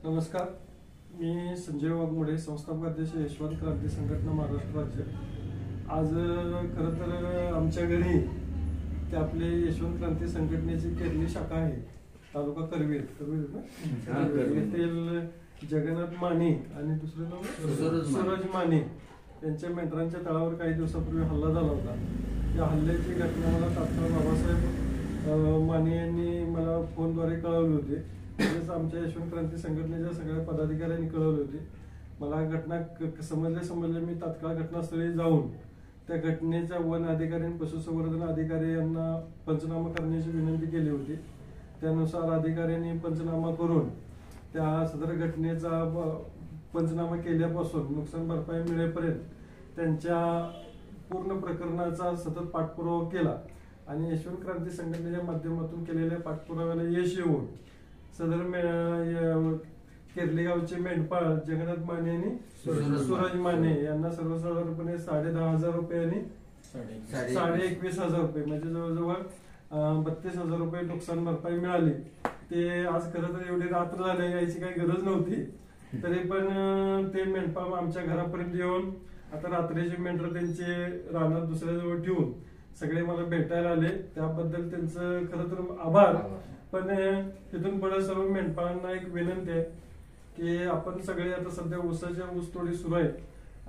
नमस्कार, मी संजय वाघमोडे, संस्थापक अध्यक्ष यशवंत क्रांती संघटना महाराष्ट्र राज्य। आज खरं तर आमच्या घरी ते आपले यशवंत क्रांती संघटनेची केरली शाखा आहे, तालुका करवीर येथील जगन्नाथ माने आणि दुसरं नाव सूरज माने यांच्या मेंढरांच्या तळावर काही दिवसापूर्वी हल्ला झाला होता। या हल्ल्याची घटना मला तात्काळ बाबासाहेब माने यांनी मला फोनद्वारे कळवली होती। तसेच आमच्या यशवंत क्रांती संघटनेच्या सगळ्या पदाधिकाऱ्यांनी कळवली होती। मला घटना समजले मी तात्काळ घटनास्थळी जाऊन त्या घटनेच्या वन अधिकारी आणि पशुसंवर्धन अधिकारी यांना पंचनामा करण्याची विनंती केली होती। त्यानुसार अधिकाऱ्यांनी पंचनामा करून त्या सदर घटनेचा पंचनामा केल्यापासून नुकसान भरपाई मिळेपर्यंत त्यांच्या पूर्ण प्रकरणाचा सतत पाठपुरावा केला आणि यशवंत क्रांती संघटनेच्या माध्यमातून केलेल्या पाठपुराव्याला यश येऊन सदर केरली गावचे मेंढपाळ जगन्नाथ माने आणि सूरज माने यांना सर्वसाधारणपणे 10,500 रुपयांनी 21,500 रुपये म्हणजे जवळजवळ 32,000 रुपये नुकसान भरपाई मिळाली। ते आज खरं तर एवढी रात्र झाली यायची काही गरज नव्हती, तरी पण ते मेंढपाळ आमच्या घरापर्यंत येऊन आता रात्रीचे मेंढर त्यांचे रानात दुसऱ्याजवळ ठेवून सगळे मला भेटायला आले। त्याबद्दल त्यांचं खरं तर आभार। पण तिथून पुढे सर्व मेंढपाळांना एक विनंती आहे की आपण सगळे आता सध्या ऊस तोडी सुरू आहे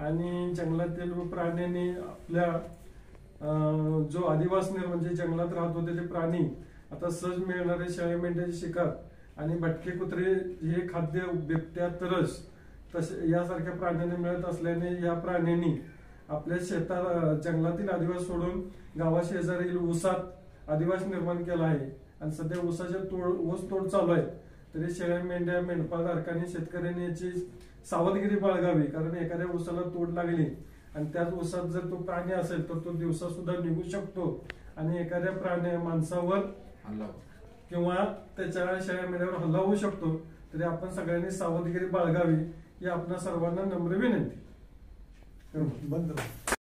आणि जंगलातील प्राण्यांनी आपल्या जो आदिवासी म्हणजे जंगलात राहत होते ते प्राणी आता सहज मिळणारे शेळ्या मेंढ्याचे शिकार आणि भटके कुत्रे हे खाद्य बिबट्या तरस तसे यासारख्या प्राण्यांना मिळत असल्याने या प्राण्यांनी आपल्या शेतात जंगलातील आदिवासी सोडून गावाशेजारील ऊसात आदिवासी निर्माण केला आहे आणि सध्या ऊसाच्या ऊस तोड चालू आहे। तरी शेळ्या मेंढ्या मेंढपाळधारकांनी शेतकऱ्यांनी याची सावधगिरी बाळगावी, कारण एखाद्या ऊसाला तोड लागली आणि त्याच ऊसात जर तो प्राणी असेल तर तो दिवसा सुद्धा निघू शकतो आणि एखाद्या प्राण्या माणसावर किंवा त्याच्या शेळ्या मेंढ्यावर हल्ला होऊ शकतो। तरी आपण सगळ्यांनी सावधगिरी बाळगावी ही आपल्या सर्वांना नम्र विनंती।